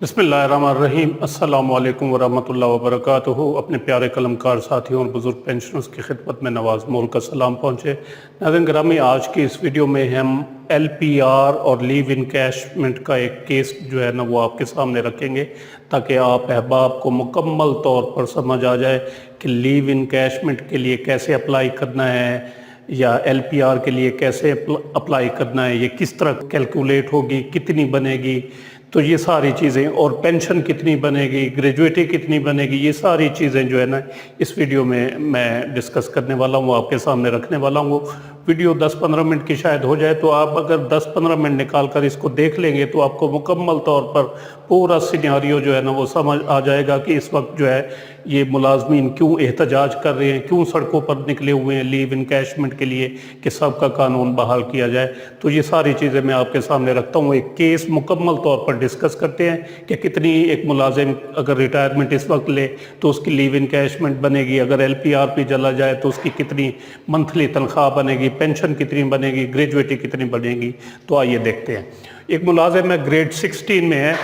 बिस्मिल्लाहिर्रहमानिर्रहीम। अस्सलामु अलैकुम वरहमतुल्लाहि वबरकातुहू। अपने प्यारे कलमकार साथियों और बुज़ुर्ग पेंशनर्स की खिदमत में नवाज़ मोल का सलाम पहुँचे। नाज़रीन गिरामी, आज की इस वीडियो में हम LPR और लीव इनकैशमेंट का एक केस जो है ना वो आपके सामने रखेंगे, ताकि आप अहबाब को मुकम्मल तौर पर समझ आ जाए कि लीव इनकैशमेंट के लिए कैसे अप्लाई करना है या LPR के लिए कैसे अप्लाई करना है, ये किस तरह कैलकुलेट होगी, कितनी बनेगी, तो ये सारी चीज़ें, और पेंशन कितनी बनेगी, ग्रेजुएटी कितनी बनेगी, ये सारी चीज़ें जो है ना इस वीडियो में मैं डिस्कस करने वाला हूँ, आपके सामने रखने वाला हूँ। वीडियो 10-15 मिनट की शायद हो जाए, तो आप अगर 10-15 मिनट निकाल कर इसको देख लेंगे तो आपको मुकम्मल तौर पर पूरा सिनेरियो जो है ना वो समझ आ जाएगा कि इस वक्त जो है ये मुलाजमीन क्यों एहतजाज कर रहे हैं, क्यों सड़कों पर निकले हुए हैं लीव इनकैशमेंट के लिए कि सबका कानून बहाल किया जाए। तो ये सारी चीज़ें मैं आपके सामने रखता हूँ। एक केस मुकम्मल तौर पर डिस्कस करते हैं कि कितनी एक मुलाजिम अगर रिटायरमेंट इस वक्त ले तो उसकी लीव इनकैशमेंट बनेगी, अगर LPR पे चला जाए तो उसकी कितनी मंथली तनख्वाह बनेगी, पेंशन कितनी बनेगी, ग्रेजुएटी कितनी बनेगी। तो आइए देखते हैं। एक मुलाजिम है, ग्रेड 16 में है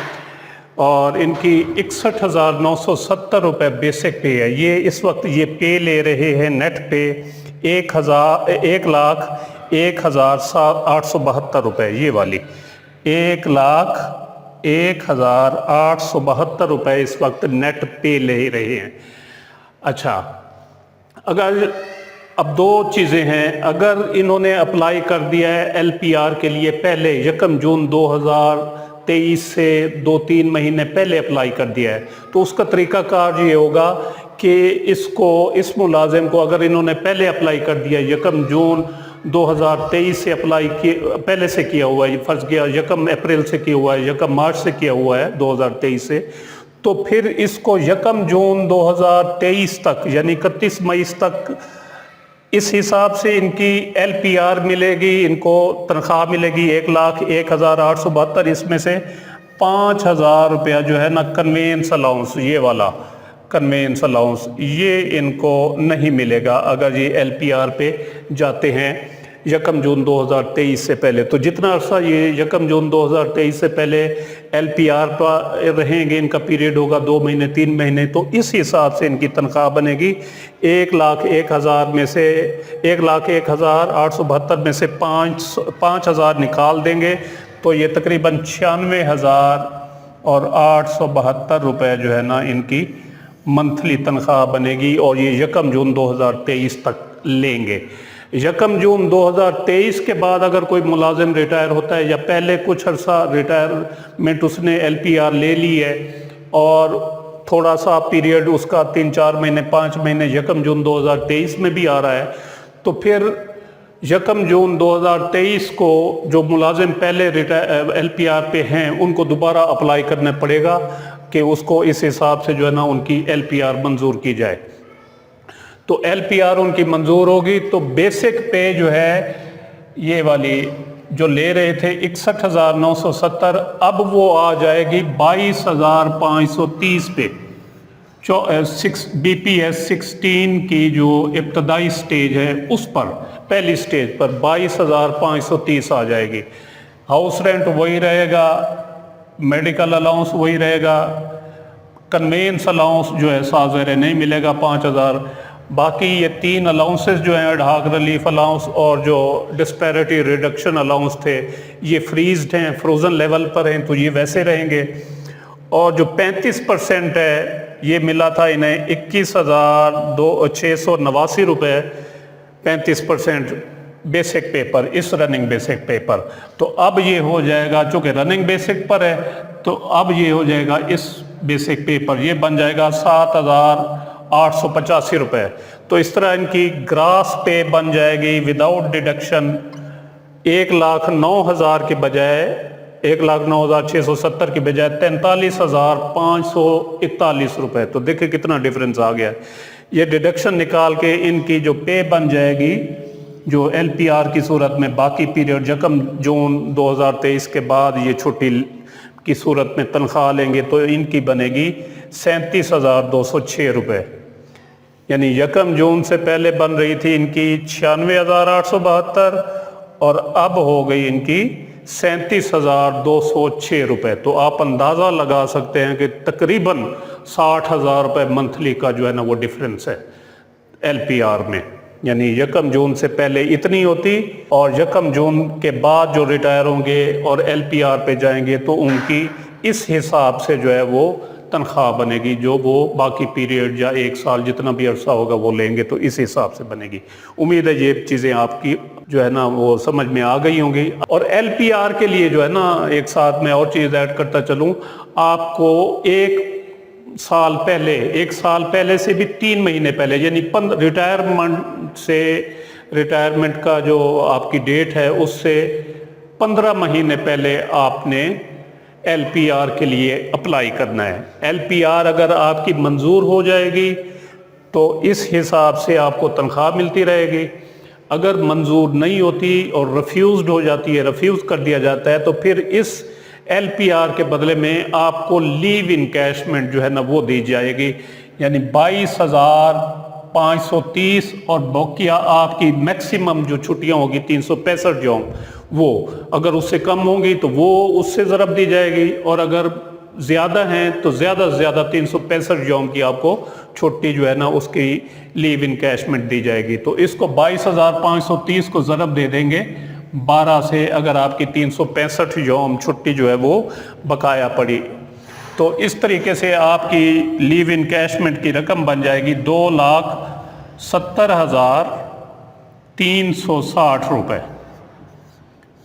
और इनकी 61,970 रुपये बेसिक पे है। ये इस वक्त ये पे ले रहे हैं नेट पे 1,01,0872 रुपये, ये वाली 1,01,0872 रुपये इस वक्त नेट पे ले रहे हैं। अच्छा, अगर अब दो चीज़ें हैं, अगर इन्होंने अप्लाई कर दिया है LPR के लिए पहले 1 जून 2023 से 2-3 महीने पहले अप्लाई कर दिया है, तो उसका तरीक़ाकार ये होगा कि इस मुलाजिम को अगर इन्होंने पहले अप्लाई कर दिया 1 जून 2023 से अप्लाई किए, पहले से किया हुआ है, फर्ज किया 1 अप्रैल से किया हुआ है, 1 मार्च से किया हुआ है 2023 से, तो फिर इसको 1 जून 2023 तक यानी 31 मई तक इस हिसाब से इनकी LPR मिलेगी, इनको तनख्वाह मिलेगी 1,01,0872। इसमें से 5,000 रुपया जो है ना कन्वेंस अलाउंस, ये वाला कन्वेंस अलाउंस, ये इनको नहीं मिलेगा अगर ये LPR पे जाते हैं 1 जून 2023 से पहले। तो जितना अर्सा ये 1 जून 2023 से पहले LPR पर रहेंगे, इनका पीरियड होगा 2 महीने 3 महीने, तो इस हिसाब से इनकी तनख्वाह बनेगी 1,01,000 में से 1,01,0872 में से 5,000 निकाल देंगे तो ये तकरीबन 96,872 रुपये जो है ना इनकी मंथली तनख्वाह बनेगी, और ये 1 जून 2023 तक लेंगे। 1 जून 2023 के बाद अगर कोई मुलाजिम रिटायर होता है या पहले कुछ अर्सा रिटायरमेंट उसने LPR ले ली है और थोड़ा सा पीरियड उसका 3-4 महीने 5 महीने 1 जून 2023 में भी आ रहा है, तो फिर 1 जून 2023 को जो मुलाजिम पहले LPR पे हैं उनको दोबारा अप्लाई करना पड़ेगा कि उसको इस हिसाब से जो है ना उनकी LPR मंजूर की जाए। तो LPR उनकी मंजूर होगी तो बेसिक पे जो है ये वाली जो ले रहे थे 61,970, अब वो आ जाएगी 22,530 पे। BPS 16 की जो इब्तदाई स्टेज है उस पर, पहली स्टेज पर 22,530 आ जाएगी। हाउस रेंट वही रहेगा, मेडिकल अलाउंस वही रहेगा, कन्वेंस अलाउंस जो है साज़र नहीं मिलेगा 5,000। बाकी ये 3 अलाउंसेस जो हैं, अडहाक रिलीफ अलाउंस और जो डिस्पैरिटी रिडक्शन अलाउंस थे, ये फ्रीज्ड हैं, फ्रोज़न लेवल पर हैं, तो ये वैसे रहेंगे। और जो 35% है ये मिला था इन्हें 21,689 रुपये 35% बेसिक पेपर, इस रनिंग बेसिक पेपर। तो अब ये हो जाएगा, चूँकि रनिंग बेसिक पर है तो अब ये हो जाएगा इस बेसिक पेपर, ये बन जाएगा 7,885 रुपये। तो इस तरह इनकी ग्रास पे बन जाएगी विदाउट डिडक्शन 1,09,000 के बजाय 1,09,670 की बजाय 43,541 रुपये। तो देखिए कितना डिफरेंस आ गया। ये डिडक्शन निकाल के इनकी जो पे बन जाएगी जो LPR की सूरत में बाकी पीरियड 1 जून 2023 के बाद ये छुट्टी की सूरत में तनख्वाह लेंगे तो इनकी बनेगी 37,206 रुपये। यानी 1 जून से पहले बन रही थी इनकी 96,872 और अब हो गई इनकी 37,206 रुपये। तो आप अंदाज़ा लगा सकते हैं कि तकरीबन 60,000 रुपये मंथली का जो है ना वो डिफरेंस है LPR में। यानी 1 जून से पहले इतनी होती और 1 जून के बाद जो रिटायर होंगे और LPR पे जाएंगे तो उनकी इस हिसाब से जो है वो तनख्वाह बनेगी, जो वो बाकी पीरियड या 1 साल जितना भी अरसा होगा वो लेंगे तो इस हिसाब से बनेगी। उम्मीद है ये चीज़ें आपकी जो है ना वो समझ में आ गई होंगी। और LPR के लिए जो है ना एक साथ में और चीज़ ऐड करता चलूँ, आपको 1 साल पहले से भी 3 महीने पहले यानी रिटायरमेंट का जो आपकी डेट है उससे 15 महीने पहले आपने LPR के लिए अप्लाई करना है। LPR अगर आपकी मंजूर हो जाएगी तो इस हिसाब से आपको तनख्वाह मिलती रहेगी। अगर मंजूर नहीं होती और रिफ्यूज़ हो जाती है, रिफ्यूज़ कर दिया जाता है, तो फिर इस LPR के बदले में आपको लीव इनकैशमेंट जो है ना वो दी जाएगी, यानी 22,530 और बकिया आपकी मैक्सिमम जो छुट्टियां होगी 365 जो वो अगर उससे कम होंगी तो वो उससे ज़रब दी जाएगी, और अगर ज़्यादा हैं तो ज़्यादा से ज़्यादा 365 यौम की आपको छुट्टी जो है ना उसकी लीव इनकैशमेंट दी जाएगी। तो इसको 22,530 को ज़रब दे देंगे 12 से, अगर आपकी 365 यौम छुट्टी जो है वो बकाया पड़ी तो इस तरीके से आपकी लीव इनकैशमेंट की रकम बन जाएगी 2,70,360 रुपये।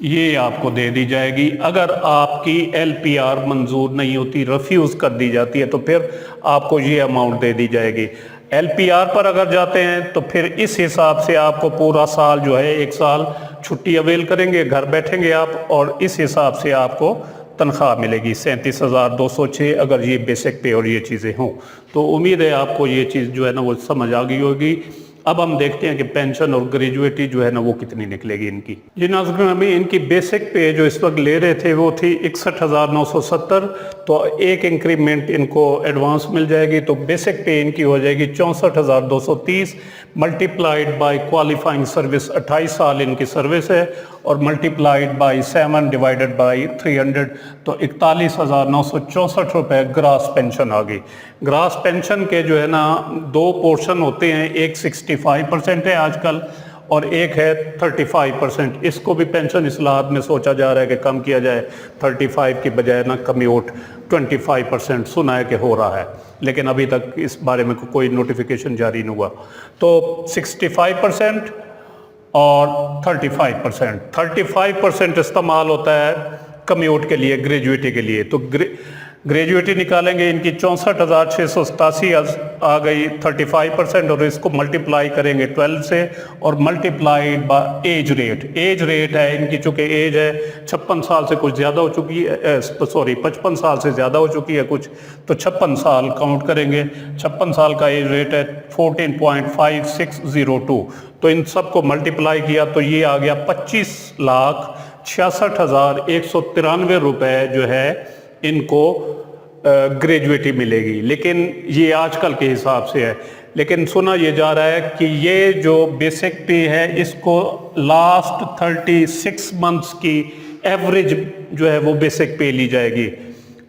ये आपको दे दी जाएगी। अगर आपकी LPR मंजूर नहीं होती, रिफ्यूज़ कर दी जाती है, तो फिर आपको ये अमाउंट दे दी जाएगी। LPR पर अगर जाते हैं तो फिर इस हिसाब से आपको पूरा साल जो है 1 साल छुट्टी अवेल करेंगे, घर बैठेंगे आप, और इस हिसाब से आपको तनख्वाह मिलेगी 37,206 अगर ये बेसिक पे और ये चीज़ें हों। तो उम्मीद है आपको ये चीज़ जो है ना वो समझ आ गई होगी। अब हम देखते हैं कि पेंशन और ग्रेजुएटी जो है ना वो कितनी निकलेगी इनकी। जी नाज़रीन, हमें इनकी बेसिक पे जो इस वक्त ले रहे थे वो थी 61,970, तो एक इंक्रीमेंट इनको एडवांस मिल जाएगी, तो बेसिक पे इनकी हो जाएगी 64,230 मल्टीप्लाइड बाय क्वालिफाइंग सर्विस, 28 साल इनकी सर्विस है, और मल्टीप्लाइड बाय 7 डिवाइडेड बाय 300, तो 41,964 रुपये ग्रास पेंशन आ गई। ग्रास पेंशन के जो है ना 2 पोर्शन होते हैं, एक 65% है आजकल और एक है 35%। इसको भी पेंशन इस्लाहत में सोचा जा रहा है कि कम किया जाए, 35 की बजाय ना कम्यूट 25% सुना है कि हो रहा है, लेकिन अभी तक इस बारे में कोई नोटिफिकेशन जारी नहीं हुआ। तो 65% और 35% इस्तेमाल होता है कम्यूट के लिए, ग्रेजुएटी के लिए। तो ग्रेजुएटी निकालेंगे, इनकी 64,687 आ गई 35%, और इसको मल्टीप्लाई करेंगे 12 से और multiplied by age rate. Age rate है इनकी, चूँकि एज है 56 साल से कुछ ज़्यादा हो चुकी है, 55 साल से ज़्यादा हो चुकी है कुछ, तो 56 साल काउंट करेंगे। 56 साल का एज रेट है 14.5602, तो इन सबको मल्टीप्लाई किया तो ये आ गया 25,66,193 रुपये जो है इनको ग्रेजुएटी मिलेगी। लेकिन ये आजकल के हिसाब से है, लेकिन सुना ये जा रहा है कि ये जो बेसिक पे है इसको लास्ट 36 मंथ्स की एवरेज जो है वो बेसिक पे ली जाएगी,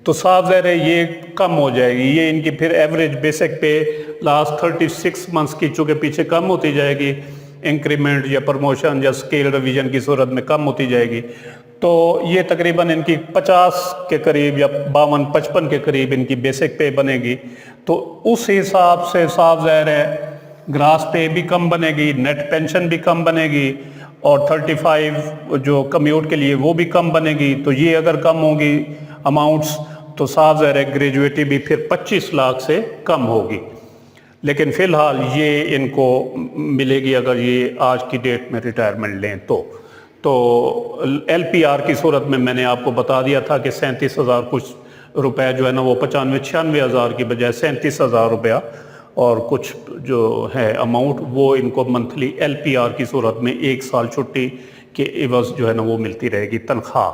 तो साफ ज़ाहिर है ये कम हो जाएगी। ये इनकी फिर एवरेज बेसिक पे लास्ट 36 मंथ्स की चूँकि पीछे कम होती जाएगी, इंक्रीमेंट या प्रमोशन या स्केल रिवीजन की सूरत में कम होती जाएगी, तो ये तकरीबन इनकी 50 के करीब या 52-55 के करीब इनकी बेसिक पे बनेगी। तो उस हिसाब से साफ ज़ाहिर है ग्रास पे भी कम बनेगी, नेट पेंशन भी कम बनेगी, और 35 जो कम्यूट के लिए वो भी कम बनेगी। तो ये अगर कम होंगी अमाउंट्स तो साफ ज़ाहिर है ग्रेजुएटी भी फिर 25 लाख से कम होगी। लेकिन फ़िलहाल ये इनको मिलेगी अगर ये आज की डेट में रिटायरमेंट लें तो LPR की सूरत में मैंने आपको बता दिया था कि 37,000 कुछ रुपए जो है ना वो 95-96 हज़ार की बजाय 37,000 रुपया और कुछ जो है अमाउंट वो इनको मंथली LPR की सूरत में 1 साल छुट्टी के एवज़ जो है ना वो मिलती रहेगी तनख्वाह।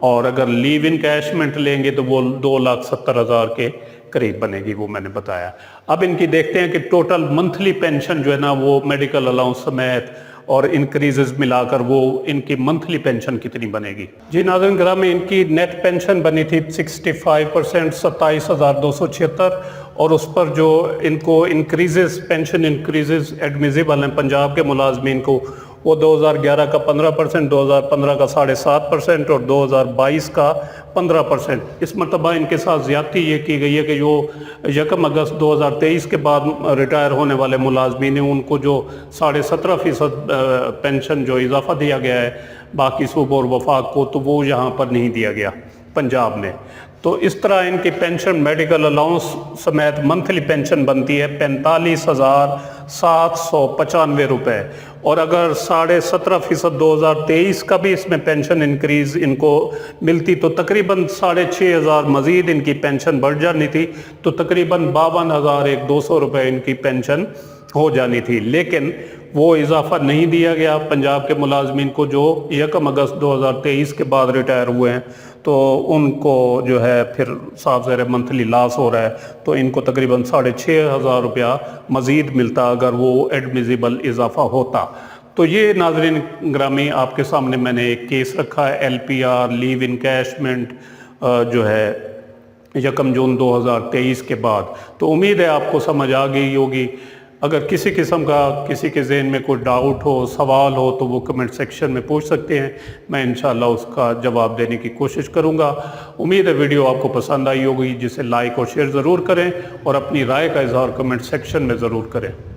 और अगर लीव इनकैशमेंट लेंगे तो वो 2,70,000 के करीब बनेगी, वो मैंने बताया। अब इनकी देखते हैं कि टोटल मंथली पेंशन जो है ना वो मेडिकल अलाउंस समेत और इंक्रीजेस मिलाकर वो इनकी मंथली पेंशन कितनी बनेगी। जी नाज़रीन ग्रामी, इनकी नेट पेंशन बनी थी 65%, 27,276, और उस पर जो इनको इंक्रीजेस पेंशन इंक्रीजेस एडमिजिबल हैं पंजाब के मुलाजमीन को, वो 2011 का 15%, 2015 का 7.5% और 2022 का 15%। इस मरतबा इनके साथ ज़्यादती ये की गई है कि जो 1 अगस्त 2023 के बाद रिटायर होने वाले मुलाजमीन हैं उनको जो 17.5% पेंशन जो इजाफा दिया गया है बाकी सूबों और वफाक को, तो वो यहाँ पर नहीं दिया गया पंजाब में। तो इस तरह इनकी पेंशन मेडिकल अलाउंस समेत मंथली पेंशन बनती है 45,795 रुपये, और अगर 17.5% 2023 का भी इसमें पेंशन इंक्रीज़ इनको मिलती तो तकरीबन 6,500 मज़ीद इनकी पेंशन बढ़ जानी थी, तो तकरीबन 52,200 रुपये इनकी पेंशन हो जानी थी। लेकिन वो इजाफा नहीं दिया गया पंजाब के मुलाजमीन को जो 1 अगस्त 2023 के बाद रिटायर हुए हैं, तो उनको जो है फिर साफ ज़ाहिर मंथली लॉस हो रहा है, तो इनको तकरीबन 6,500 रुपया मज़ीद मिलता अगर वो एडमिजिबल इजाफा होता। तो ये नाज़रीन ग्रामी आपके सामने मैंने एक केस रखा है LPR लीव इनकैशमेंट जो है 1 जून 2023 के बाद। तो उम्मीद है आपको समझ आ गई होगी। अगर किसी किस्म का किसी के जहन में कोई डाउट हो, सवाल हो, तो वो कमेंट सेक्शन में पूछ सकते हैं, मैं इंशाल्लाह उसका जवाब देने की कोशिश करूंगा। उम्मीद है वीडियो आपको पसंद आई होगी, जिसे लाइक और शेयर ज़रूर करें और अपनी राय का इजहार कमेंट सेक्शन में ज़रूर करें।